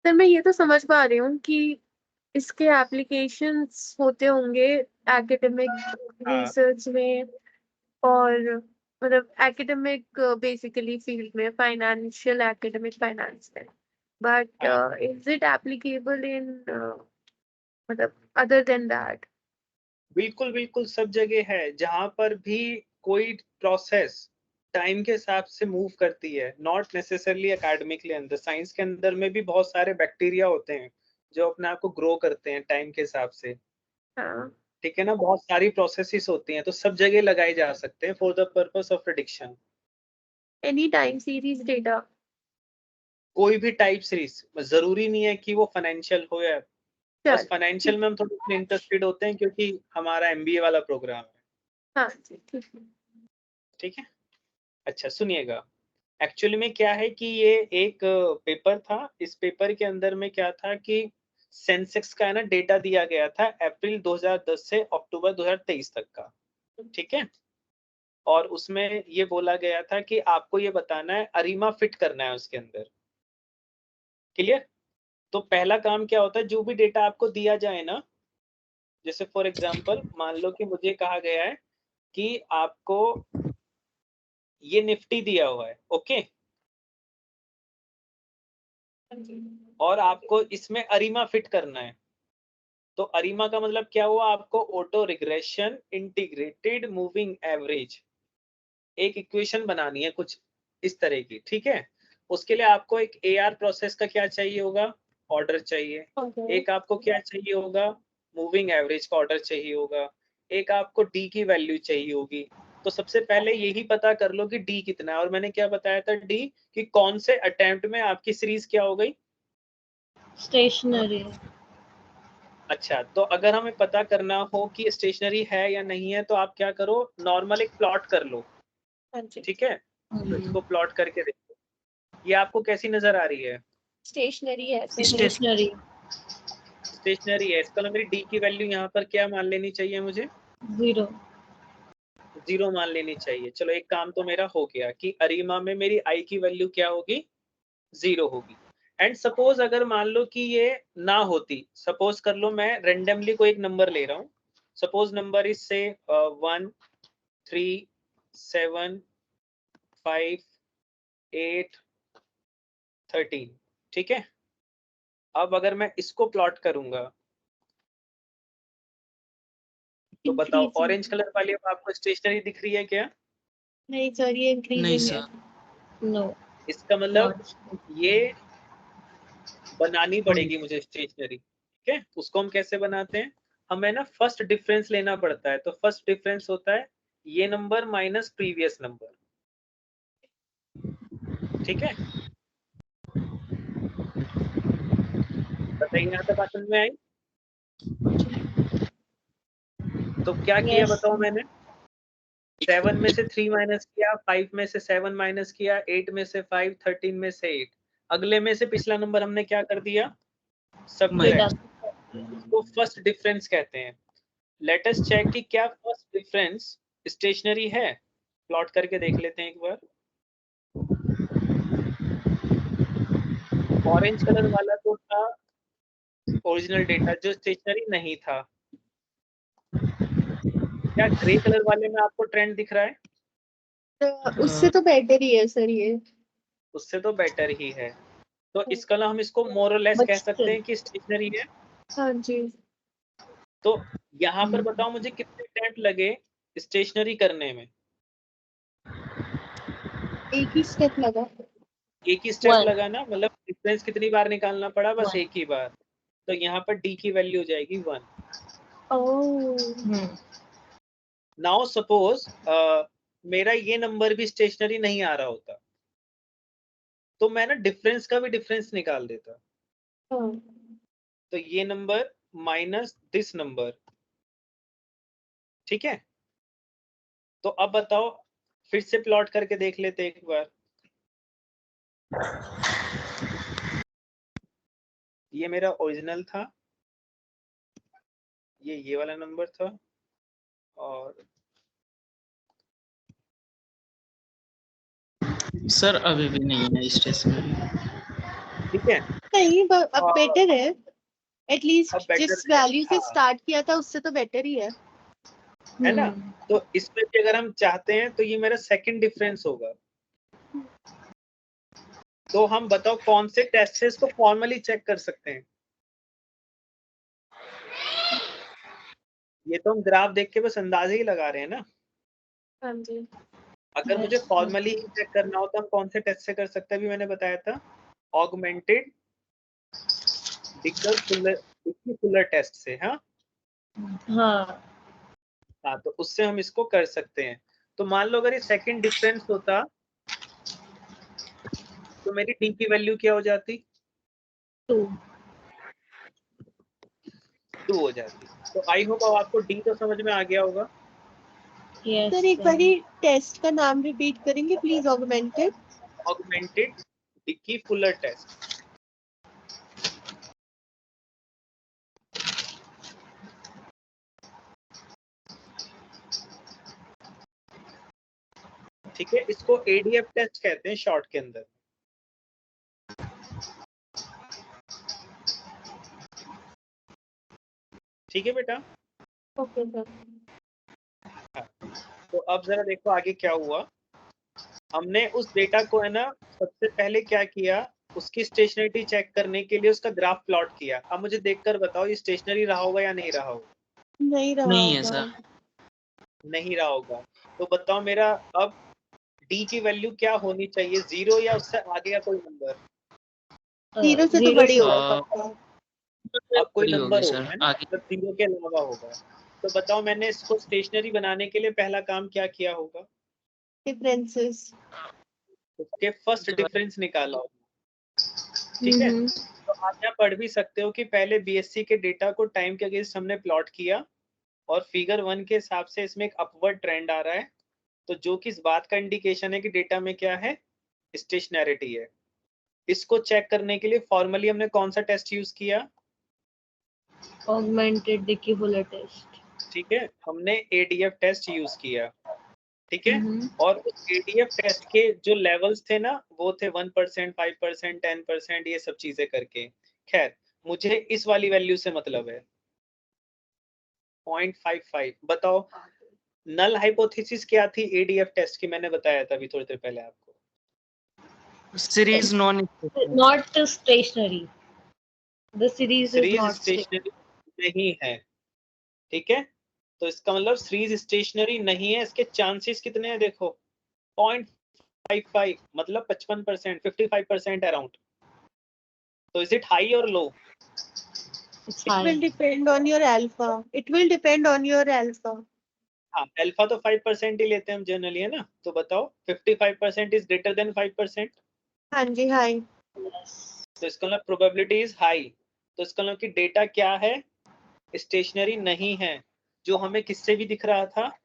Sir मैं ये तो समझ पा रही हूँ कि इसके एप्लीकेशंस होते होंगे एकेडमिक हाँ रिसर्च में और मतलब एकेडमिक बेसिकली फील्ड में फाइनेंशियल एकेडमिक फाइनेंस में, बट हाँ इज इट एप्लीकेबल इन मतलब अदर देन दैट? बिल्कुल बिल्कुल, सब जगह है जहां पर भी कोई प्रोसेस टाइम के हिसाब से मूव करती है, नॉट नेसेसरली एकेडमिकली। अंदर साइंस के अंदर में भी बहुत सारे बैक्टीरिया होते हैं जो अपने आप को ग्रो करते हैं टाइम के हिसाब से, हाँ, ठीक है ना। बहुत सारी प्रोसेसेस होती हैं, तो सब जगह लगाए जा सकते हैं for the purpose of prediction. Any time series data? कोई भी टाइप सीरीज, जरूरी नहीं है कि वो फाइनेंशियल हो, या बस चल फाइनेंशियल ठीक। में हम थोड़े इंटरेस्टेड होते हैं क्योंकि हमारा एमबीए वाला प्रोग्राम है, हाँ जी ठीक है। ठीक है। अच्छा सुनिएगा, एक्चुअली में क्या है कि ये एक पेपर था। इस पेपर के अंदर में क्या था कि सेंसेक्स का है ना डेटा दिया गया था अप्रैल 2010 से अक्टूबर 2023 तक का, ठीक है। और उसमें ये बोला गया था कि आपको ये बताना है, अरीमा फिट करना है उसके अंदर, क्लियर। तो पहला काम क्या होता है, जो भी डेटा आपको दिया जाए ना, जैसे फॉर एग्जांपल मान लो कि मुझे कहा गया है कि आपको ये निफ्टी दिया हुआ है, ओके, और आपको इसमें अरीमा फिट करना है। तो अरीमा का मतलब क्या हुआ, आपको auto regression integrated moving average एक इक्वेशन बनानी है कुछ इस तरह की, ठीक है। उसके लिए आपको एक एआर प्रोसेस का क्या चाहिए होगा, ऑर्डर चाहिए। एक आपको क्या चाहिए होगा, मूविंग एवरेज का ऑर्डर चाहिए होगा। एक आपको डी की वैल्यू चाहिए होगी। तो सबसे पहले यही पता कर लो कि डी कितना है। और मैंने क्या बताया था, डी कि कौन से अटेम्प्ट में आपकी सीरीज क्या हो गई, स्टेशनरी। अच्छा। तो अगर हमें पता करना हो कि स्टेशनरी है या नहीं है, तो आप क्या करो, नॉर्मल एक प्लॉट कर लो, हाँ जी ठीक है। तो इसको प्लॉट करके देखो, ये आपको कैसी नजर आ रही है, स्टेशनरी है सर। स्टेशनरी। स्टेशनरी है। इसका मेरी डी की वैल्यू यहाँ पर क्या मान लेनी चाहिए, मुझे 0। 0 मान लेनी चाहिए। चलो एक काम तो मेरा हो गया कि अरीमा में मेरी आई की वैल्यू क्या होगी, 0 होगी। एंड सपोज अगर मान लो कि ये ना होती, सपोज कर लो मैं रेंडमली कोई एक नंबर ले रहा हूँ, सपोज नंबर इज से 1 3 7 5 8 13, ठीक है। अब अगर मैं इसको प्लॉट करूंगा तो बताओ, ऑरेंज कलर वाली अब आपको स्टेशनरी दिख रही है क्या? नहीं सर, ये इंक्रीजिंग है। नो। इसका मतलब ये बनानी पड़ेगी मुझे स्टेशनरी, ठीक है। उसको हम कैसे बनाते हैं, हमें ना फर्स्ट डिफरेंस लेना पड़ता है। तो फर्स्ट डिफरेंस होता है ये नंबर माइनस प्रीवियस नंबर, ठीक है। बताइए यहाँ तक बात समझ में आई? तो क्या किया यस। बताओ मैंने, 7 में से 3 माइनस किया, 5 में से 7 माइनस किया, 8 में से 5, 13 में से 8, अगले में से पिछला नंबर हमने क्या कर दिया, सबट्रैक्ट। इसको फर्स्ट डिफरेंस कहते हैं। लेट अस चेक कि क्या फर्स्ट डिफरेंस स्टेशनरी है, प्लॉट करके देख लेते हैं एक बार। ऑरेंज कलर वाला तो था ओरिजिनल डेटा जो स्टेशनरी नहीं था। क्या ग्रे कलर वाले में आपको ट्रेंड दिख रहा है? तो उससे तो बेटर ही है सर ये। उससे तो बेटर ही है। तो इसका ना हम इसको मोर और लेस कह सकते हैं कि स्टेशनरी है। हाँ जी। तो यहाँ पर बताओ मुझे कितने अटेम्प्ट लगे स्टेशनरी करने में, एक ही स्टेप लगा। एक ही स्टेप 1। लगा ना, मतलब डिफरेंस कितनी बार निकालना पड़ा, बस 1। एक ही बार। तो यहाँ पर डी की वैल्यू हो जाएगी 1। ओह। नाउ सपोज मेरा ये नंबर भी स्टेशनरी नहीं आ रहा होता, तो मैं ना डिफरेंस का भी डिफरेंस निकाल देता। हाँ। तो ये नंबर माइनस दिस नंबर, ठीक है। तो अब बताओ, फिर से प्लॉट करके देख लेते एक बार। ये मेरा ओरिजिनल था, ये वाला नंबर था, और सर अभी भी नहीं है स्टेशनरी। ठीक है। नहीं अब और बेटर है, अब एटलीस्ट better जिस है, वैल्यू से हाँ, स्टार्ट किया था उससे तो बेटर ही है। है ना। तो इसमें भी अगर हम चाहते हैं तो ये मेरा सेकंड डिफरेंस होगा। तो हम बताओ कौन से टेस्ट से इसको फॉर्मली चेक कर सकते हैं। ये तो हम ग्राफ देख के बस अंदाजा ही लगा रहे हैं ना। हाँ जी। अगर मुझे फॉर्मली ही चेक करना हो तो हम कौन से टेस्ट से कर सकते हैं, अभी मैंने बताया था ऑगमेंटेड डिक्की-फुलर टेस्ट से। हाँ हाँ हाँ, तो उससे हम इसको कर सकते हैं। तो मान लो अगर ये सेकंड डिफरेंस होता तो मेरी डी की वैल्यू क्या हो जाती? 2 2 हो जाती। तो आई होप अब आपको डी तो समझ में आ गया होगा। यस सर एक बारी टेस्ट का नाम रिपीट करेंगे please, augmented augmented Dickey Fuller test. ठीक है, इसको एडीएफ टेस्ट कहते हैं शॉर्ट के अंदर। ठीक है बेटा। Okay sir. तो अब जरा देखो आगे क्या हुआ। हमने उस डेटा को, है ना, सबसे पहले क्या किया, उसकी स्टेशनरिटी चेक करने के लिए उसका ग्राफ प्लॉट किया। अब मुझे देखकर बताओ ये स्टेशनरी रहा होगा या नहीं रहा होगा? नहीं रहा नहीं है होगा। सर। नहीं रहा होगा। तो बताओ मेरा अब डी की वैल्यू क्या होनी चाहिए, 0 या उससे आगे या कोई नंबर? 0 से तो zero बड़ी से- होगा पक्का। अब कोई बड़ी होगी नंबर सर, होगा, है ना, आगे। मतलब 0 के अलावा होगा। तो बताओ मैंने इसको स्टेशनरी बनाने के लिए पहला काम क्या किया होगा? डिफरेंसेस। उसके फर्स्ट डिफरेंस निकाला होगा। ठीक है। तो आप यहाँ पढ़ भी सकते हो कि पहले बीएससी के डेटा को टाइम के अगेंस्ट हमने प्लॉट किया और फिगर 1 के हिसाब से इसमें एक अपवर्ड ट्रेंड आ रहा है। तो जो कि इस बात का इंडिकेशन है कि डेटा में क्या है, स्टेशनैरिटी है। इसको चेक करने के लिए फॉर्मली हमने कौन सा टेस्ट यूज किया? Augmented Dickey Fuller test. ठीक है, हमने एडीएफ टेस्ट यूज किया। ठीक है। और उस एडीएफ टेस्ट के जो लेवल्स थे ना, वो थे 1%, 5%, 10%, ये सब चीजें करके। खैर, मुझे इस वाली वैल्यू से मतलब है 0.55। बताओ नल हाइपोथेसिस क्या थी एडीएफ टेस्ट की? मैंने बताया था अभी थोड़ी देर पहले आपको। Series non Not stationary. The series is series not stationary नहीं है। ठीक है, तो इसका मतलब सीरीज स्टेशनरी नहीं है। इसके चांसेस कितने हैं देखो, 0.55 मतलब 55%, 55% अराउंड। तो इज इट हाई और लो? It's It high. will depend on your alpha. It will depend on your alpha. हाँ, अल्फा तो 5% ही लेते हैं हम जनरली, है ना। तो बताओ 55% इज ग्रेटर देन 5%। हाँ जी, हाई। Yes. तो इसका मतलब प्रोबेबिलिटी इज हाई। तो इसका मतलब कि डेटा क्या है, स्टेशनरी नहीं है, जो हमें किससे भी दिख रहा था।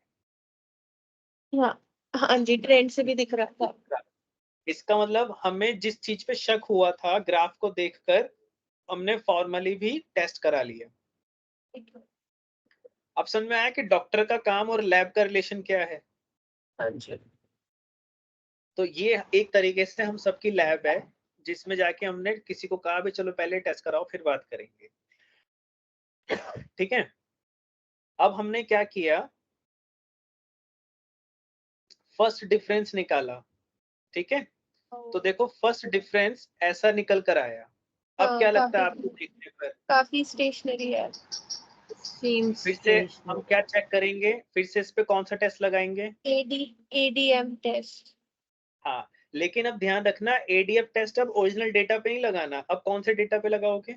हाँ हाँ जी, ट्रेंड से भी दिख रहा था। इसका मतलब हमें जिस चीज पे शक हुआ था ग्राफ को देखकर, हमने फॉर्मली भी टेस्ट करा लिया। अब समझ में आया कि डॉक्टर का काम और लैब का रिलेशन क्या है। हाँ जी। तो ये एक तरीके से हम सबकी लैब है, जिसमें जाके हमने किसी को कहा भी चलो पहले टेस्ट कराओ फिर बात करेंगे। ठीक है। अब हमने क्या किया, फर्स्ट डिफरेंस निकाला। ठीक है, तो देखो फर्स्ट डिफरेंस ऐसा निकल कर आया। अब क्या लगता है आपको देखने पर? काफी स्टेशनरी है। Seems फिर से हम stationary. क्या चेक करेंगे, फिर से इस पे कौन सा टेस्ट लगाएंगे? ADM test. हाँ, लेकिन अब ध्यान रखना एडीएफ टेस्ट अब ओरिजिनल डेटा पे नहीं लगाना। अब कौन से डेटा पे लगाओगे?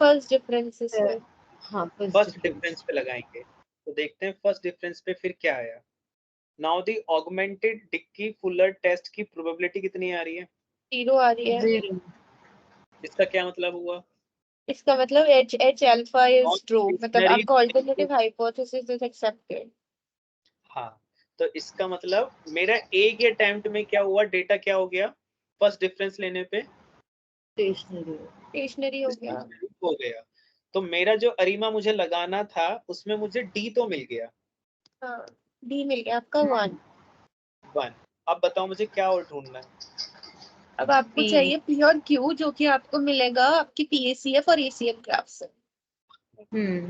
फर्स्ट डिफरेंसेस पे। हाँ, फर्स्ट डिफरेंस पे लगाएंगे। तो देखते हैं फर्स्ट डिफरेंस पे फिर क्या आया। Now the augmented Dickey Fuller test की प्रोबेबिलिटी कितनी आ रही है? 0 आ रही है। 0. इसका क्या मतलब हुआ? इसका मतलब एच अल्फा इज ट्रू, मतलब Stationary- आपका अल्टरनेटिव हाइपोथेसिस इज एक्सेप्टेड। हाँ, तो इसका मतलब मेरा एक ही अटेम्प्ट में क्या हुआ, डेटा क्या हो गया, फर्स्ट डिफरेंस लेने पे Stationary. स्टेशनरी हो गया। stationary हो गया। तो मेरा जो अरीमा मुझे लगाना था उसमें मुझे डी तो मिल गया, हाँ, डी मिल गया आपका 1। 1। अब बताओ मुझे क्या और ढूंढना है। अब आपको P. चाहिए P और Q, जो कि आपको मिलेगा आपकी PACF और ACF ग्राफ से।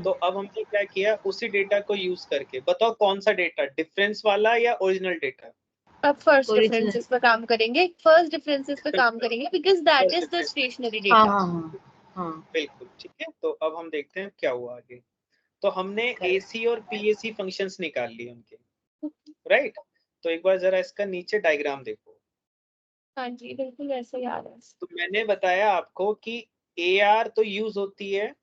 तो अब हमने क्या किया, उसी डेटा को यूज करके बताओ कौन सा डेटा, डिफरेंस वाला या ओरिजिनल डेटा? अब फर्स्ट Original. डिफरेंसेस पे काम करेंगे, फर्स्ट डिफरेंसेस पे काम करेंगे, because that is the stationary हाँ डेटा। हाँ हाँ बिल्कुल ठीक है। तो अब हम देखते हैं क्या हुआ आगे। तो हमने AC और PAC फंक्शंस निकाल लिए उनके, राइट। तो एक बार जरा इसका नीचे डायग्राम देखो। हाँ जी, बिल्कुल ऐसे ही आ रहा है। तो मैंने बताया आपको कि AR तो यूज होती है,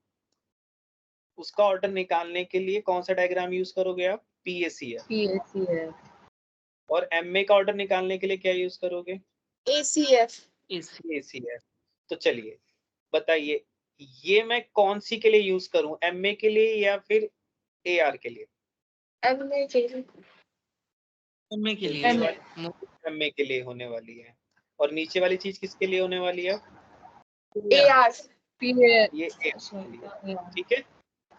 उसका ऑर्डर निकालने के लिए कौन सा डायग्राम यूज करोगे आप? PACF। PACF. और MA का ऑर्डर निकालने के लिए क्या यूज करोगे? ACF। ACF। तो चलिए बताइए, ये मैं कौन सी के लिए यूज करूं, MA के लिए या फिर AR के लिए? MA के लिए। MA के तो लिए ये MA. वाली MA के लिए होने वाली है, और नीचे वाली चीज किसके लिए होने वाली है? AR। PA. ये AR के लिए, Yeah. ठीक है।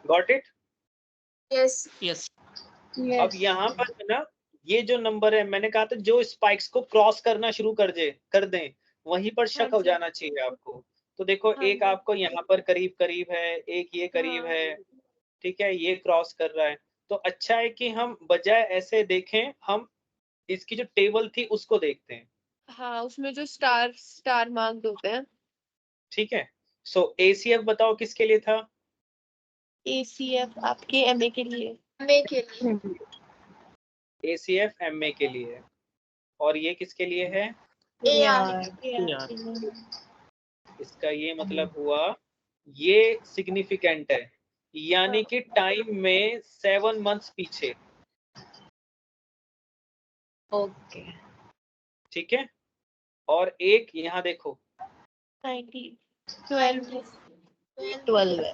Got it. यस। यस अब यहाँ पर है ना, ये जो नंबर है, मैंने कहा था जो स्पाइक्स को क्रॉस करना शुरू कर दें, वहीं पर शक हो जाना चाहिए आपको। तो देखो, हाँ एक जी। आपको यहाँ पर करीब करीब है, एक ये करीब हाँ। है, ठीक है, ये क्रॉस कर रहा है। तो अच्छा है कि हम बजाय ऐसे देखें, हम इसकी जो टेबल थी उसको देखते हैं, हाँ, उसमें जो स्टार मार्क्ड होते हैं। ठीक है। सो ACF बताओ किसके लिए था? ACF आपके MA के लिए। MA के लिए। ACF MA के लिए है, और ये किसके लिए है? AR। इसका ये मतलब हुआ, ये सिग्निफिकेंट है, यानी कि टाइम में 7 मंथ्स पीछे, Okay. ठीक है। और एक यहाँ देखो, 19 12 12 है.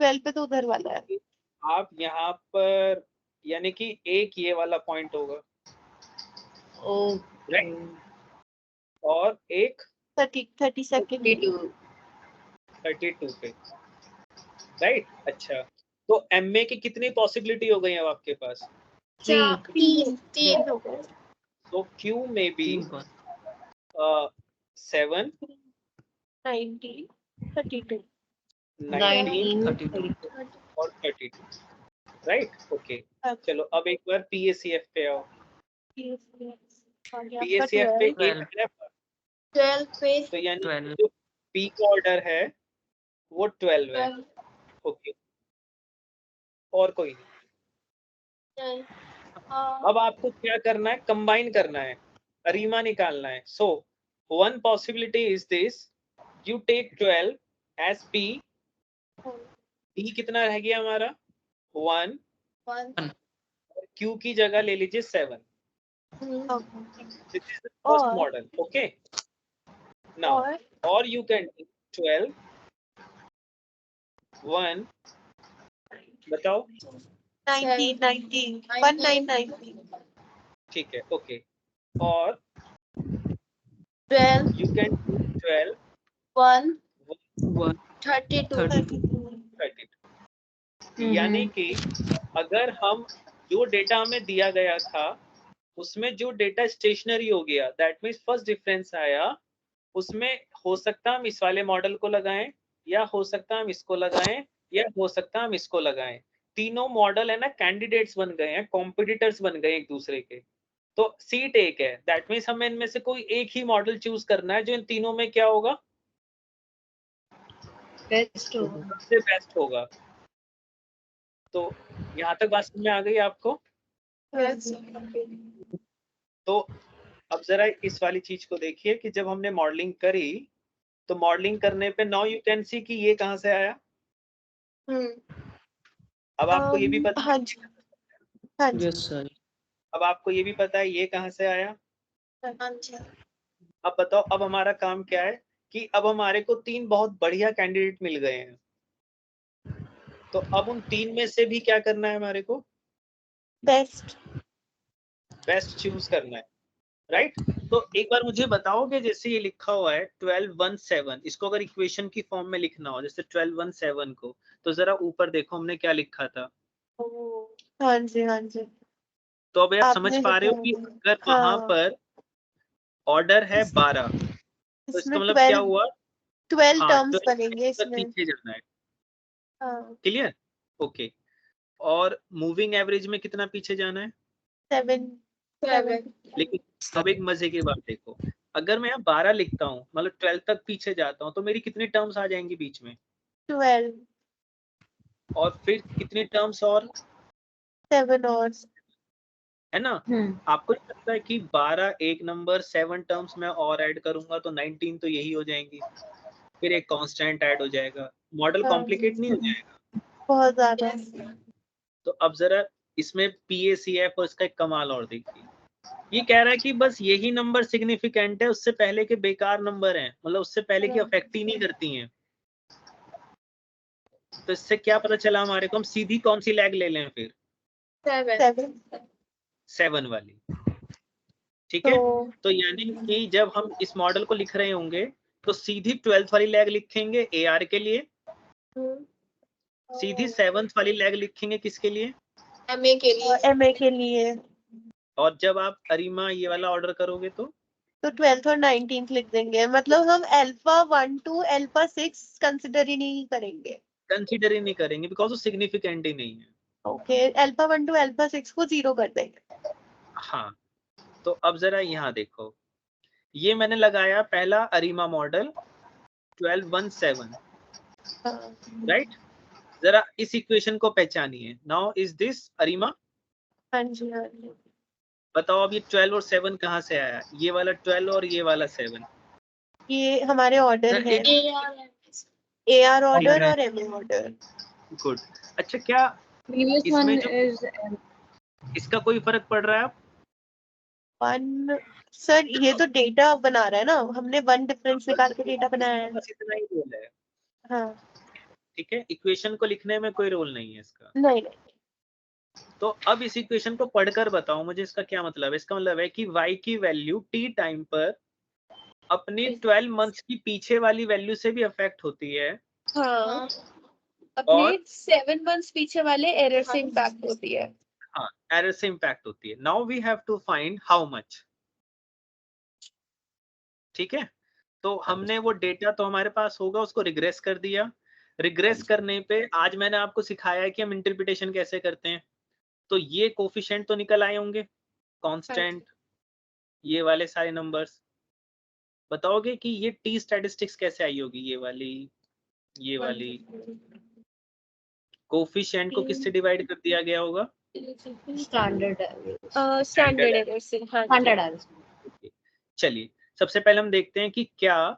12 पे तो उधर वाला है। आप यहाँ पर, यानी कि एक ये वाला पॉइंट होगा, Okay. और एक 30 सेकंड। 32. 32 पे, राइट। अच्छा, तो MA की कितनी पॉसिबिलिटी हो गई अब आपके पास? 3 हो गए। तो Q में भी 3 पर 7 19 32 19 19. और 32, राइट। ओके, चलो अब एक बार PACF पे आओ। PACF पे 12 एक है, 12 पे तो यानी 12 जो P का ऑर्डर है वो 12 है। ओके, और कोई नहीं। अब आपको क्या करना है, कंबाइन करना है, अरीमा निकालना है। So one possibility is this, you take 12 as P। P कितना रह गया हमारा? 1। और Q की जगह ले लीजिए 7। This is the first model, okay. Now और यू कैन 12 1, बताओ। 19 ठीक है, ओके। और 12 यू कैन 12 1 1 32 32। यानी कि अगर हम जो डेटा हमें दिया गया था, उसमें जो डेटा स्टेशनरी हो गया, दैट मीन्स फर्स्ट डिफरेंस आया, उसमें हो सकता हम इस वाले मॉडल को लगाएं, या हो सकता हम इसको लगाएं, या हो सकता हम इसको लगाएं। तीनों मॉडल है ना, कैंडिडेट्स बन गए हैं, कॉम्पिटिटर्स बन गए एक दूसरे के। तो सीट एक है, दैट मीन्स हमें इनमें से कोई एक ही मॉडल चूज करना है जो इन तीनों में क्या होगा, बेस्ट होगा. सबसे बेस्ट होगा। तो यहाँ तक बात समझ में आ गई आपको? तो अब जरा इस वाली चीज को देखिए कि जब हमने मॉडलिंग करी, तो मॉडलिंग करने पे नाउ यू कैन सी कि ये कहाँ से आया। अब आपको ये भी पता, हाँ जी, हाँ जी, यस सर अब आपको ये भी पता है ये कहाँ से आया। हाँ जी। अब बताओ, अब हमारा काम क्या है कि अब हमारे को 3 बहुत बढ़िया कैंडिडेट मिल गए हैं, तो अब उन 3 में से भी क्या करना है हमारे को, बेस्ट चूज करना है, राइट। तो एक बार मुझे बताओ कि जैसे ये लिखा हुआ है 1217, इसको अगर इक्वेशन की फॉर्म में लिखना हो, जैसे 1217 को, तो जरा ऊपर देखो हमने क्या लिखा था। हाँ जी, हाँ जी। तो अब आप समझ आपने पा रहे हो कि लिखा है। अगर वहां हाँ। पर ऑर्डर है 12, तो इसका इसमें मतलब क्या 12 हुआ? 12 हाँ, टर्म्स 12 बनेंगे तक इसमें। पीछे जाना है। हाँ, क्लियर? ओके। और मूविंग एवरेज में कितना पीछे जाना है? 7 लेकिन अब एक मजे की बात देखो, अगर मैं यहाँ 12 लिखता हूँ, मतलब 12 तक पीछे जाता हूँ, तो मेरी कितनी टर्म्स आ जाएंगी बीच में? 12 और फिर कितनी टर्म्स और, 7 और है ना? आपको नहीं लगता है कि 12 एक नंबर, 7 टर्म्स में और ऐड करूंगा तो 19 तो यही हो जाएंगी, फिर एक कांस्टेंट ऐड हो जाएगा, मॉडल कॉम्प्लिकेट नहीं हो जाएगा? बहुत ज्यादा। तो अब जरा इसमें PACF और इसका एक कमाल और देखिए, ये कह रहा है कि बस यही नंबर सिग्निफिकेंट है, उससे पहले के बेकार नंबर हैं, मतलब उससे पहले की अफेक्ट ही नहीं करती हैं। तो इससे क्या पता चला हमारे को, हम सीधी कौन सी लैग ले लें फिर? 7 वाली। ठीक है, तो यानी कि जब हम इस मॉडल को लिख रहे होंगे तो सीधी 12th वाली लैग लिखेंगे AR के लिए, सीधी 7th वाली लैग लिखेंगे किसके लिए? MA के लिए। MA के लिए। और जब आप अरिमा ये वाला ऑर्डर करोगे तो 12th और 19th लिख देंगे, मतलब हम अल्फा 1 to अल्फा 6 कंसिडर ही नहीं करेंगे। कंसीडर ही नहीं करेंगे, बिकॉज वो सिग्निफिकेंट ही नहीं है। ओके, अल्फा 1 to अल्फा 6 को 0 कर देंगे। हाँ, तो अब जरा यहाँ देखो, ये मैंने लगाया पहला अरिमा मॉडल 1217, राइट? जरा इस इक्वेशन को पहचानिए। Now is this ARIMA? हाँ जी, हाँ जी। बताओ अब ये 12 और 7 कहाँ से आया? ये वाला 12 और ये वाला 7। ये हमारे ऑर्डर है, AR ऑर्डर और MA ऑर्डर। गुड। अच्छा, क्या Previous इसमें one जो is इसका कोई फर्क पड़ रहा है? आप 1 सर, ये तो डेटा बना रहा है ना, हमने 1 डिफरेंस निकाल के डेटा बनाया है। बस इतना ही रोल है, हाँ, ठीक है? इक्वेशन को लिखने में कोई रोल नहीं है इसका। नहीं नहीं। तो अब इस इक्वेशन को पढ़कर बताओ मुझे इसका क्या मतलब है। इसका मतलब है कि y की वैल्यू t टाइम पर अपनी 12 मंथ्स की पीछे वाली वैल्यू से भी अफेक्ट होती है, हाँ, और अपने 7 मंथ्स पीछे वाले एरर से इम्पैक्ट होती है। हाँ, एरर से इम्पैक्ट होती है। Now we have to find how much. ठीक है, तो हमने वो डेटा तो हमारे पास होगा, उसको रिग्रेस कर दिया। रिग्रेस करने पे आज मैंने आपको सिखाया है कि हम इंटरप्रिटेशन कैसे करते हैं। तो ये कोफिशिएंट तो निकल आए होंगे, कांस्टेंट, ये वाले सारे नंबर्स। बताओगे कि ये टी स्टैटिस्टिक्स कैसे आई होगी? ये वाली कोफिशिएंट को किससे डिवाइड कर दिया गया होगा? standard स्टैंडर्ड एरर से। हाँ जी। standard errors. Okay. चलिए, सबसे पहले हम देखते हैं कि क्या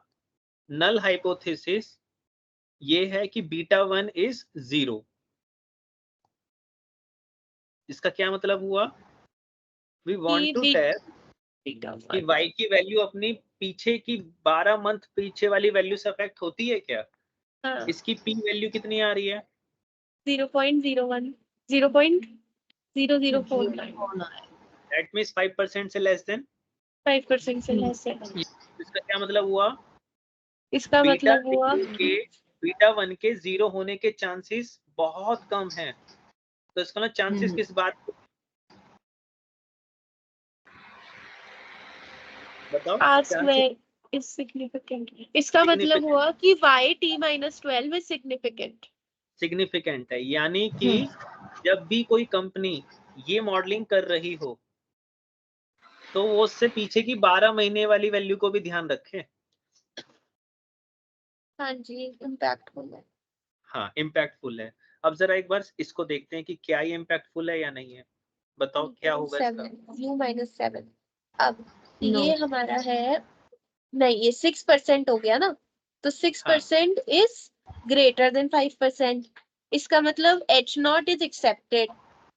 नल हाइपोथेसिस ये है कि β1 इज 0। इसका क्या मतलब हुआ? वी वांट टू टेस्ट कि y की वैल्यू अपनी पीछे की 12 मंथ पीछे वाली वैल्यू से अफेक्ट होती है क्या? हाँ, इसकी p वैल्यू कितनी आ रही है? 0.01 0.0049 दैट मींस 5% से लेस देन। 5% से लेस है। इसका क्या मतलब हुआ? इसका मतलब हुआ β1 के 0 होने के चांसेस बहुत कम हैं। तो इसका ना चांसेस किस बात के? बताओ। R chances square is significant. इसका मतलब Significant. हुआ कि y(t-12) is significant. सिग्निफिकेंट है, यानी कि जब भी कोई कंपनी ये मॉडलिंग कर रही हो तो वो उससे पीछे की 12 महीने वाली वैल्यू को भी ध्यान रखे। हाँ जी, इम्पैक्टफुल है। हाँ, इम्पैक्टफुल है। अब जरा एक बार इसको देखते हैं कि क्या ये इम्पैक्टफुल है या नहीं है। बताओ क्या होगा इसका? U-7 अब ये हमारा है, नहीं, ये 6% हो गया ना, तो 6% इज ग्रेटर देन 5%। इसका मतलब H0 is accepted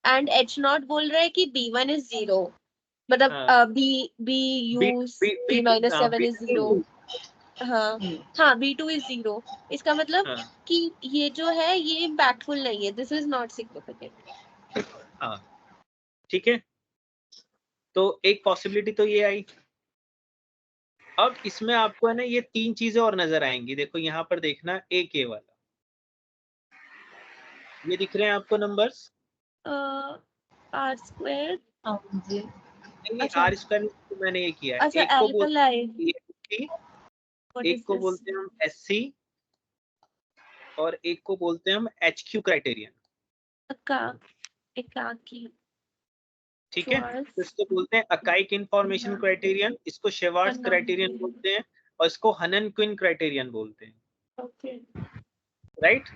and H0 बोल रहा है कि B1 इज 0, मतलब B(u)(t-7) इज 0। हाँ हाँ, B2 इज 0। इसका मतलब कि ये जो है ये इम्पैक्टफुल नहीं है, दिस इज नॉट सिग्निफिकेंट। हाँ, ठीक है, तो एक पॉसिबिलिटी तो ये आई। अब इसमें आपको है ना ये 3 चीजें और नजर आएंगी। देखो यहाँ पर देखना, AK वाला, ये दिख रहे हैं आपको नंबर्स? R स्क्वायर, नहीं, अच्छा R स्क्वायर मैंने ये किया है। अच्छा, एक को एल बोलते आई, हैं What एक is को this? बोलते हैं हम SC और एक को बोलते हैं हम HQ क्राइटेरियन, एकाकी ठीक है। तो इसको बोलते हैं अकाइक इंफॉर्मेशन क्राइटेरियन, इसको शेवार्ट्स क्राइटेरियन बोलते हैं और इसको हनन क्विन क्राइटेरियन बोलते हैं, ओके राइट।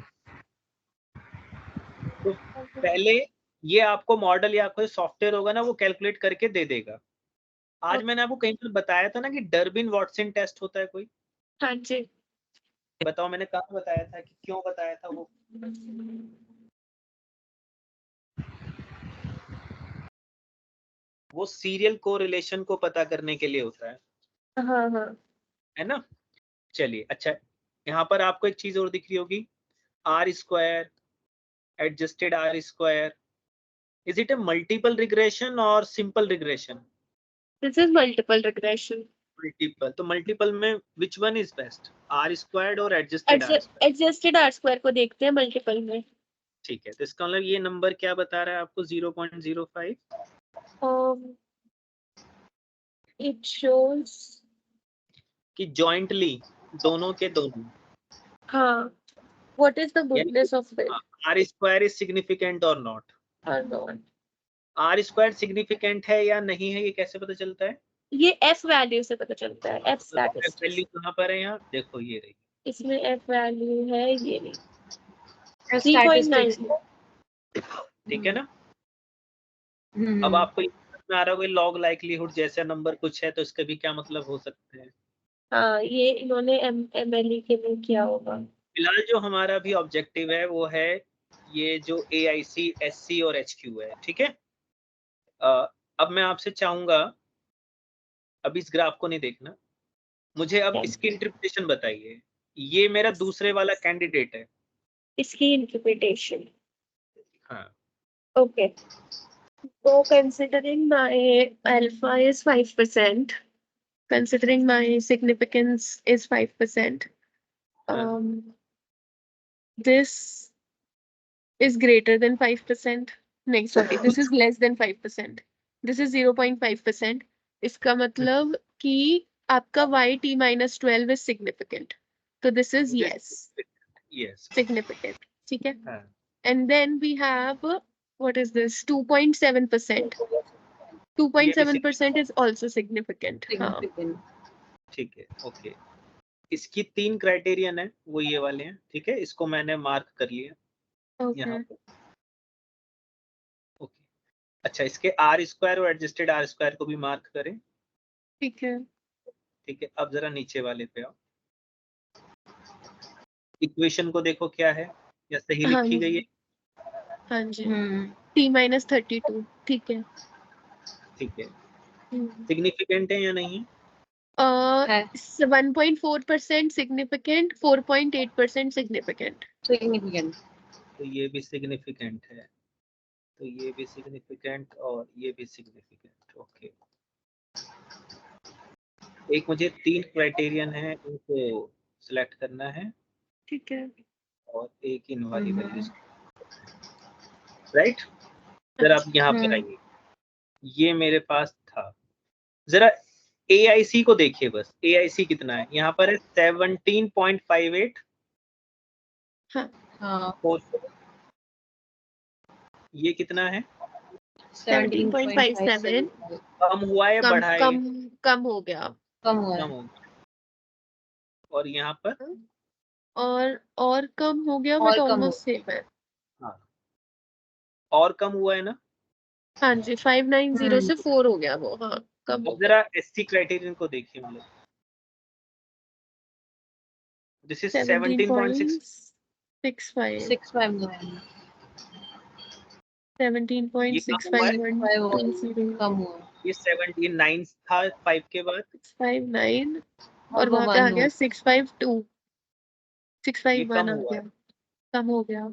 तो पहले ये आपको मॉडल या कोई सॉफ्टवेयर होगा ना वो कैलकुलेट करके दे देगा। आज मैंने आपको कहीं पर बताया था ना कि डर्बिन वाटसन टेस्ट होता है कोई, हाँ जी बताओ मैंने कहाँ बताया था कि क्यों बताया था वो? वो सीरियल कोरिलेशन को पता करने के लिए होता है, हाँ हाँ है ना। चलिए अच्छा, यहाँ पर आपको एक चीज और दिख रही होगी, R square, adjusted R square, is it a multiple regression और simple regression? This is multiple regression. Multiple, तो मल्टीपल में which one is best, R squared और adjusted R square? Adjusted R square को देखते हैं मल्टीपल में। ठीक है, तो इसका मतलब ये नंबर क्या बता रहा है आपको, 0.05? इट शोज कि जॉइंटली दोनों के दोनों, हाँ what is the goodness of it R square is significant और नॉट? और नॉट। आर स्क्वायर सिग्निफिकेंट है या नहीं है, ये कैसे पता चलता है? ये एफ वैल्यू से पता चलता है, एफ स्टैटिस्टिक्स। वैल्यू कहाँ पर है, यहाँ देखो ये रही, इसमें एफ वैल्यू है ये नहीं, Statistics 3.9। ठीक है ना। अब आपको ये समझ में आ रहा होगा लॉग लाइक्लीहुड जैसा नंबर कुछ है तो इसके भी क्या मतलब हो सकते हैं। हाँ ये इन्होंने MLE के लिए किया होगा। फिलहाल जो हमारा भी ऑब्जेक्टिव है वो है ये जो AIC, SC और HQ है, ठीक है। अब मैं आपसे चाहूंगा, अब इस ग्राफ को नहीं देखना, मुझे अब इसकी इंटरप्रिटेशन बताइए। ये मेरा दूसरे वाला कैंडिडेट है, इसकी इंटरप्रिटेशन हाँ okay. So considering my alpha is 5%, considering my significance is 5%, this is greater than 5%. नहीं sorry, this is less than 5%. This is 0.5%. इसका मतलब कि आपका YT minus 12 is significant. So this is yes, yes significant. ठीक है? हाँ And then we have what is this? 2.7%. 2.7% is also significant. हाँ. ठीक है ओके। इसकी 3 क्राइटेरियन है, वो ये वाले हैं, ठीक है, इसको मैंने मार्क कर लिया यहाँ Okay. पे, ओके। अच्छा, इसके आर स्क्वायर और एडजस्टेड आर स्क्वायर को भी मार्क करें, ठीक है। ठीक है। अब जरा नीचे वाले पे आओ, इक्वेशन को देखो क्या है, या सही हाँ लिखी जी, गई है? हाँ जी। T minus 32 ठीक है। ठीक है, सिग्निफिकेंट है या नहीं है? 1.4% significant, 4.8% significant. तो ये भी सिग्निफिकेंट है, तो ये भी सिग्निफिकेंट और ये भी सिग्निफिकेंट, ओके। एक मुझे 3 क्राइटेरियन है, इनको सिलेक्ट करना है ठीक है। और एक इन वाली वैल्यूज, राइट। जरा आप यहाँ पर आइए, ये मेरे पास था, जरा AIC को देखिए, बस AIC कितना है यहाँ पर है 17.58। हाँ ये कितना है, 17.57 कम हुआ है, कम बढ़ा है? कम कम हो गया। कम हुआ कम हो गया। और यहाँ पर और कम हो गया और बट कम ऑलमोस्ट सेम है। हाँ, और कम हुआ है ना। हाँ जी 590 से 4 हो गया वो। हाँ कम हो अब गया। जरा SC क्राइटेरियन को देखिए, मतलब दिस इज 17.6, 17.65 659 17.65120 कम हुआ ये 17.9 था 5 के बाद, 659 और और वो वहां पे आ 1 गया 652 ये 651 कम आ हुआ गया, है, कम हो गया।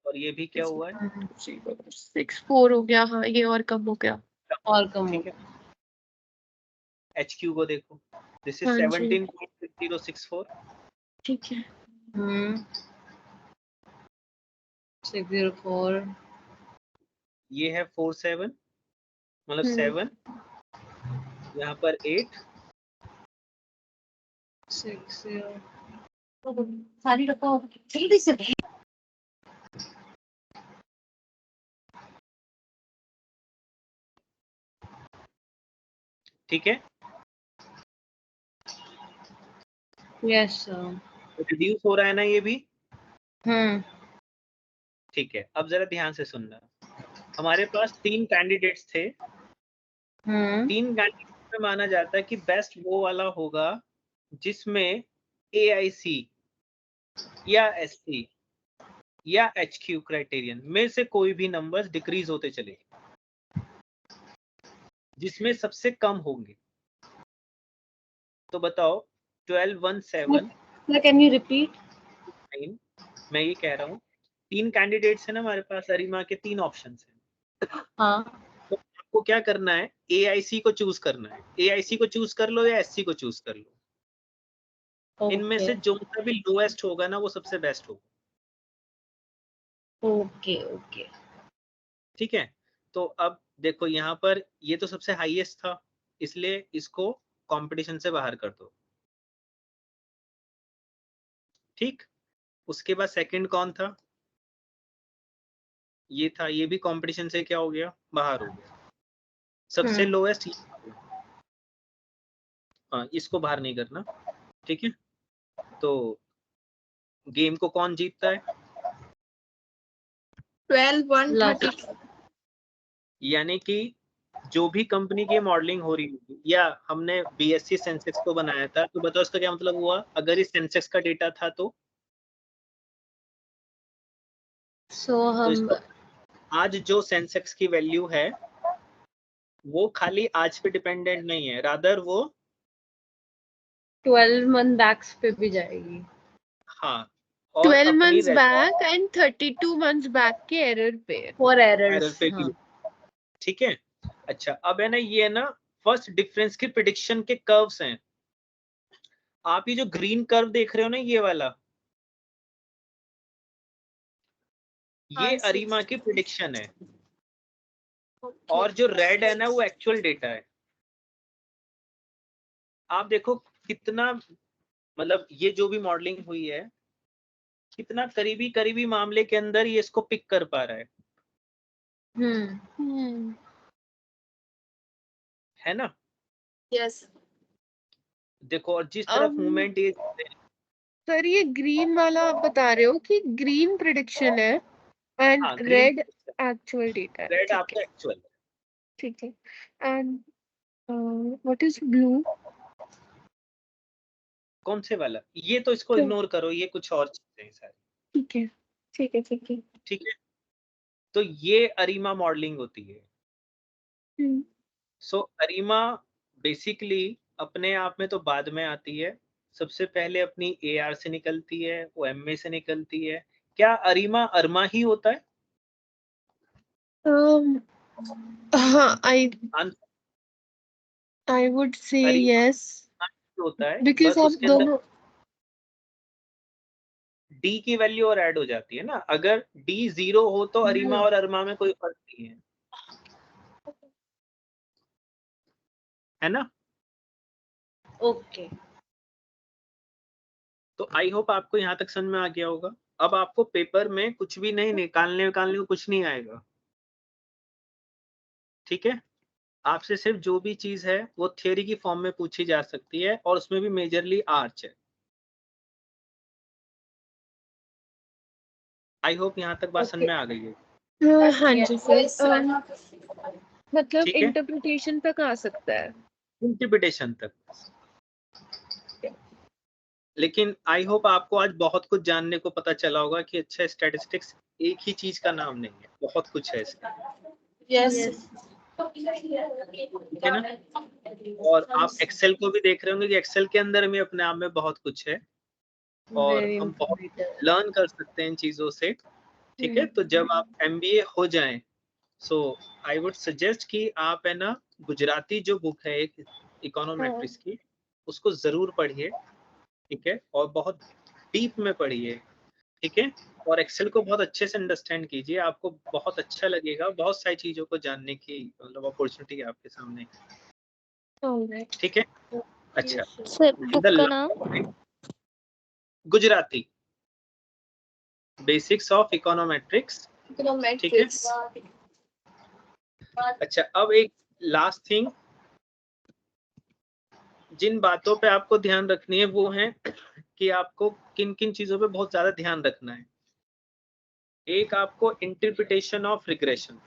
और ये भी क्या हुआ है, 64 हो गया। हाँ ये और कम हो गया। और कम ठीक है। HQ को देखो, दिस इज हाँ जी 17.6064, ठीक है। 604 ये है 47, मतलब 7, यहाँ पर 8, 6 सारी रखो जल्दी से। ठीक है, यस सर। रिड्यूस हो रहा है ना ये भी। ठीक है, अब जरा ध्यान से सुनना। हमारे पास 3 कैंडिडेट्स थे। 3 कैंडिडेट्स में माना जाता है कि बेस्ट वो वाला होगा जिसमें AIC या SC या HQ क्राइटेरियन में से कोई भी नंबर्स डिक्रीज होते चले, जिसमें सबसे कम होंगे। तो बताओ 12, 1, 7, कैन यू रिपीट? 9। मैं ये कह रहा हूँ 3 कैंडिडेट्स है ना हमारे पास, अरिमा के 3 ऑप्शंस हैं। हाँ। तो आपको क्या करना है, AIC को चूज करना है। AIC को चूज कर लो या SC को चूज कर लो। इनमें से जो सा भी लोएस्ट होगा ना वो सबसे बेस्ट होगा। Okay okay. ठीक है, तो अब देखो यहाँ पर ये तो सबसे हाईएस्ट था, इसलिए इसको कंपटीशन से बाहर कर दो। ठीक, उसके बाद सेकंड कौन था, ये था, ये भी कंपटीशन से क्या हो गया, बाहर हो गया। सबसे लोएस्ट, हाँ इसको बाहर नहीं करना। ठीक है, तो गेम को कौन जीतता है, 12, 1, 30। यानी कि जो भी कंपनी की मॉडलिंग हो रही होगी, या हमने BSC सेंसेक्स को बनाया था, तो बताओ इसका क्या मतलब हुआ। अगर इस सेंसेक्स का डेटा था तो हम आज जो सेंसेक्स की वैल्यू है वो खाली आज पे डिपेंडेंट नहीं है, रादर वो 12 मंथ बैक्स पे भी जाएगी। हाँ, और 12 अपनी months back and 32 months back के एरर पे। For error errors. पे भी। ठीक है, अच्छा अब है ना, ये है ना फर्स्ट डिफरेंस की प्रिडिक्शन के कर्व्स हैं। आप ये जो ग्रीन कर्व देख रहे हो ना, ये वाला, ये अरिमा की प्रिडिक्शन है, और जो रेड है ना वो एक्चुअल डेटा है। आप देखो कितना, मतलब ये जो भी मॉडलिंग हुई है, कितना करीबी करीबी मामले के अंदर ये इसको पिक कर पा रहा है। है ना। यस। देखो, और जिस तरफ मूवमेंट ये, सर ये ग्रीन वाला आप बता रहे हो कि ग्रीन प्रिडिक्शन है एंड हाँ, रेड एक्चुअल डेटा है। रेड आपका एक्चुअल। ठीक है, एंड व्हाट इज ब्लू? कौन से वाला, ये तो इसको इग्नोर करो, ये कुछ और चीजें हैं सारी। ठीक है ठीक है ठीक है। ठीक है, तो ये अरिमा मॉडलिंग होती है। सो अरिमा बेसिकली अपने आप में तो बाद में आती है, सबसे पहले अपनी AR से निकलती है, वो MA से निकलती है। क्या अरिमा अरमा ही होता है? हाँ, answer I would say ARIMA yes होता है, because बस आप उसके अंदर दोनों D की वैल्यू और ऐड हो जाती है ना। अगर D 0 हो तो अरिमा और अरमा में कोई फर्क नहीं है, है ना। ओके। तो आई होप आपको यहाँ तक समझ में आ गया होगा। अब आपको पेपर में कुछ भी नहीं निकालने को कुछ नहीं आएगा। ठीक है, आपसे सिर्फ जो भी चीज है वो थियरी की फॉर्म में पूछी जा सकती है, और उसमें भी मेजरली आर्च है। आई होप यहाँ तक बात समझ में आ गई है। हाँ जी सर, मतलब ठीक है, इंटरप्रिटेशन तक आ सकता है, इंटरप्रिटेशन तक। लेकिन आई होप आपको आज बहुत कुछ जानने को पता चला होगा कि अच्छा, स्टैटिस्टिक्स एक ही चीज का नाम नहीं है, बहुत कुछ है इसका। यस। है ना। और आप एक्सेल को भी देख रहे होंगे कि एक्सेल के अंदर में अपने आप में बहुत कुछ है, और हम बहुत लर्न कर सकते हैं इन चीजों से। ठीक है, तो जब आप MBA हो जाएं, सो आई वुड सजेस्ट कि आप है ना गुजराती जो बुक है एक इकोनोमेट्रिक्स की, उसको जरूर पढ़िए। ठीक है, और बहुत डीप में पढ़िए। ठीक है, और एक्सेल को बहुत अच्छे से अंडरस्टैंड कीजिए, आपको बहुत अच्छा लगेगा, बहुत सारी चीजों को जानने की मतलब अपॉर्चुनिटी है आपके सामने। ठीक है, अच्छा, सर बुक The का नाम गुजराती, बेसिक्स ऑफ इकोनोमेट्रिक्स, ठीक है। अच्छा, अब एक लास्ट थिंग जिन बातों पे आपको ध्यान रखनी है वो है कि आपको किन किन चीजों पे बहुत ज्यादा ध्यान रखना है। एक आपको इंटरप्रिटेशन ऑफ रिग्रेशन,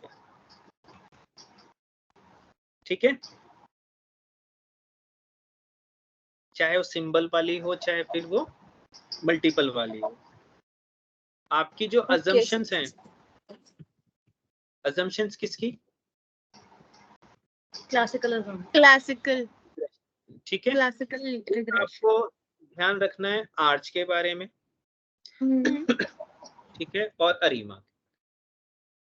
ठीक है, चाहे वो सिंबल वाली हो चाहे फिर वो मल्टीपल वाली हो। आपकी जो अजम्पशंस हैं, अजम्पशंस किसकी, क्लासिकल ठीक है। आपको ध्यान रखना है आर्च के बारे में, ठीक है, और ARIMA,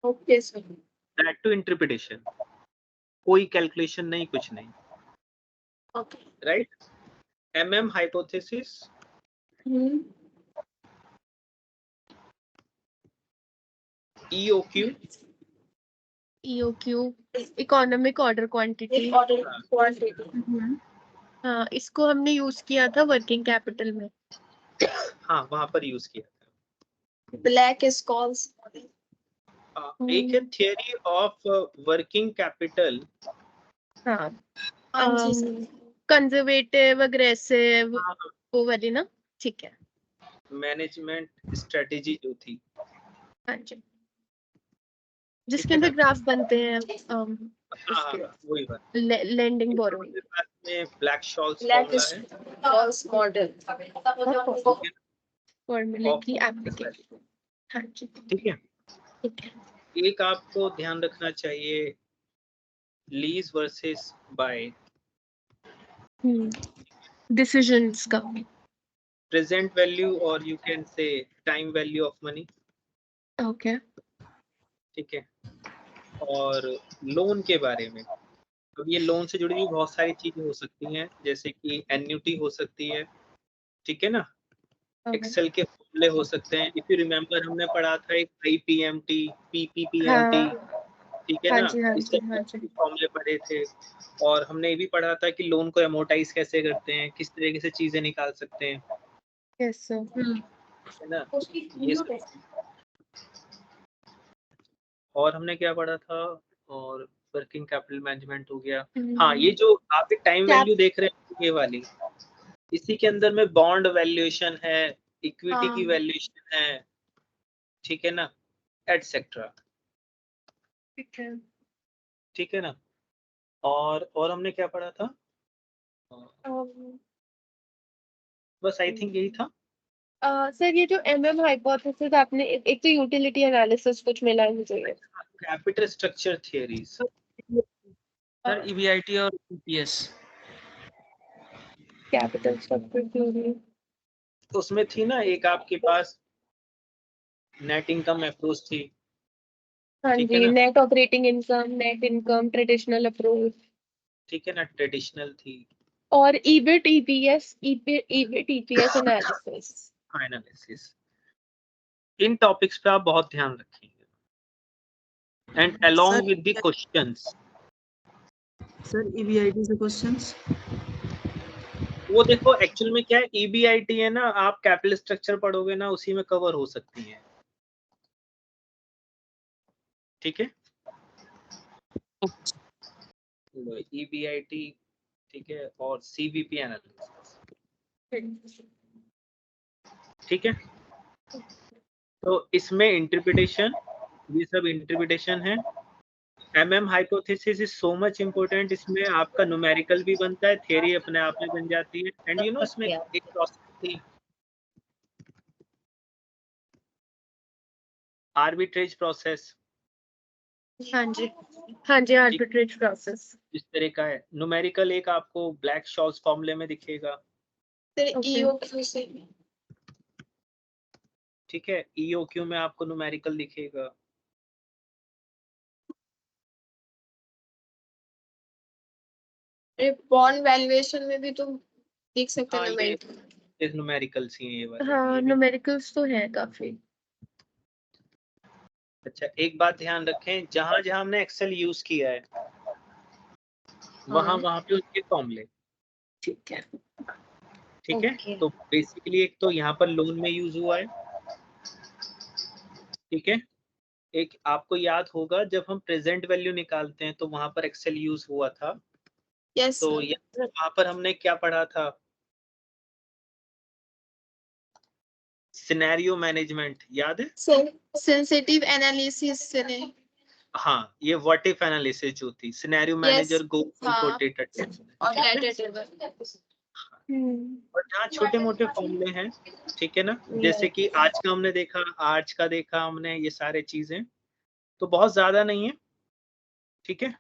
okay sir. That too interpretation, कोई कैलकुलेशन नहीं, कुछ नहीं, okay. Right. MM hypothesis, EOQ, economic order quantity. हाँ, इसको हमने यूज किया था वर्किंग कैपिटल में। हाँ वहां पर यूज किया था। Black is calls. एक है थियरी ऑफ वर्किंग कैपिटल, हाँ, कंजर्वेटिव, अग्रेसिव, हाँ, वो वाली ना, ठीक है। मैनेजमेंट स्ट्रेटेजी जो थी, हाँ जी, जिसके अंदर ग्राफ बनते हैं, हाँ, वही बात। लेंडिंग बोरोइंग, में ब्लैक शॉल्स फॉर्मूला है, फॉल्स मॉडल, ठीक है, फॉर्मूले की एप्लीकेशन। हाँ जी, ठीक है। ठीक है। एक आपको ध्यान रखना चाहिए लीज वर्सेस बाय, डिसीजंस का, प्रेजेंट वैल्यू और you can say time value of money, okay. ठीक है। और लोन के बारे में, अब ये लोन से जुड़ी हुई बहुत सारी चीजें हो सकती हैं, जैसे कि एन्युटी हो सकती है, ठीक है ना, एक्सेल के फॉर्मूले हो सकते हैं। इफ यू रिमेम्बर हमने पढ़ा था एक IPMT, PPPMT, ठीक है हाँ ना, जी, हाँ इसके जी, हाँ जी। फॉर्मूले पढ़े थे। और हमने ये भी पढ़ा था कि लोन को एमोर्टाइज कैसे करते हैं, किस तरीके से चीजें निकाल सकते हैं, यस सर। है ना, ये सब। और हमने क्या पढ़ा था, और वर्किंग कैपिटल मैनेजमेंट हो गया। हाँ, ये जो आप टाइम वैल्यू देख रहे हैं ये वाली, इसी के अंदर में बॉन्ड वैल्यूएशन है, इक्विटी की वैल्यूएशन है, ठीक है ना, एटसेट्रा, ठीक है ना। और हमने क्या पढ़ा था, बस आई थिंक यही था। सर ये जो MM हाइपोथेसिस आपने, एक तो यूटिलिटी एनालिसिस कुछ मिला है मुझे। Capital structure theories, sir EBIT और EPS। कैपिटल स्ट्रक्चर थ्योरी, उसमें थी ना एक आपके पास नेट इनकम अप्रोच थी, हाँ ठीक है जी, ना, net operating income, net income, traditional approach, ठीक है ना, ट्रेडिशनल थी, और EBIT EPS एनालिसिस। एनालिसिस। इन टॉपिक्स पे आप बहुत ध्यान रखेंगे and along with the questions. Sir EBIT से क्वेश्चंस, वो देखो एक्चुअल में क्या है, EBIT है ना, आप कैपिटल स्ट्रक्चर पढ़ोगे ना उसी में कवर हो सकती है, ठीक है। EBIT, ठीक है, और CVP एनालिसिस, ठीक है। तो इसमें इंटरप्रिटेशन, ये सब इंटरप्रिटेशन है। MM hypothesis is so much important, इसमें आपका न्यूमेरिकल भी बनता है, थ्योरी अपने आप में बन जाती है। एंड यू नो इसमें एक प्रोसेस थी, आर्बिट्रेज प्रोसेस, हाँ जी, हाँ जी, आर्बिट्रेज प्रोसेस। इस तरह का है। न्यूमेरिकल एक आपको ब्लैक शॉल्स फॉर्मूले में दिखेगा, EOQ से, ठीक है, EOQ में आपको न्यूमेरिकल दिखेगा, बॉन्ड वैल्यूएशन में भी तो देख सकते हाँ हैं ये न्यूमेरिकल्स ही हैं ये वाले, हाँ, ये भी। न्यूमेरिकल्स तो है काफी। अच्छा, एक बात ध्यान रखें, जहां जहां हमने एक्सेल यूज किया है वहां वहां पे उसके फॉर्मूले, ठीक है। ठीक है। Okay. तो बेसिकली एक तो यहाँ पर लोन में यूज हुआ है, ठीक है। एक आपको याद होगा जब हम प्रेजेंट वैल्यू निकालते हैं तो वहां पर एक्सेल यूज हुआ था। यस तो वहां पर हमने क्या पढ़ा था, सिनेरियो मैनेजमेंट, याद है? सेंसिटिव एनालिसिस से नहीं। हाँ, ये व्हाट इफ एनालिसिस जो थी, सिनेरियो मैनेजर, गोल हाँ। को डेटा और डेटा टेबल। और जहाँ छोटे मोटे फॉर्मूले हैं, ठीक है ना, जैसे कि आज का हमने देखा, आज का देखा हमने, ये सारे चीजें तो बहुत ज्यादा नहीं है, ठीक है।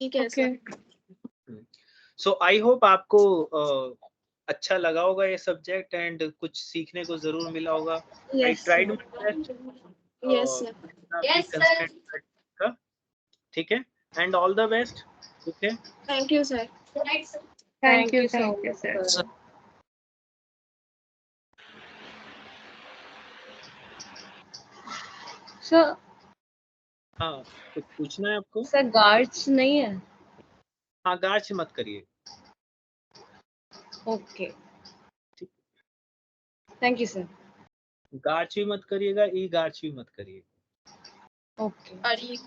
ठीक है सर। सो आई होप आपको अच्छा लगा होगा ये सब्जेक्ट एंड कुछ सीखने को जरूर मिला होगा। I tried my best, yes sir. ठीक है, एंड ऑल द बेस्ट, ठीक है। Thank you sir. Thank you so much, sir. Sir. Sir, हाँ, कुछ पूछना है आपको? sir guards नहीं है? हाँ, गार्च मत करिए। Okay. Thank you, sir. गार्च भी मत करिएगा, ई गार्च भी मत करिए। Okay. और ये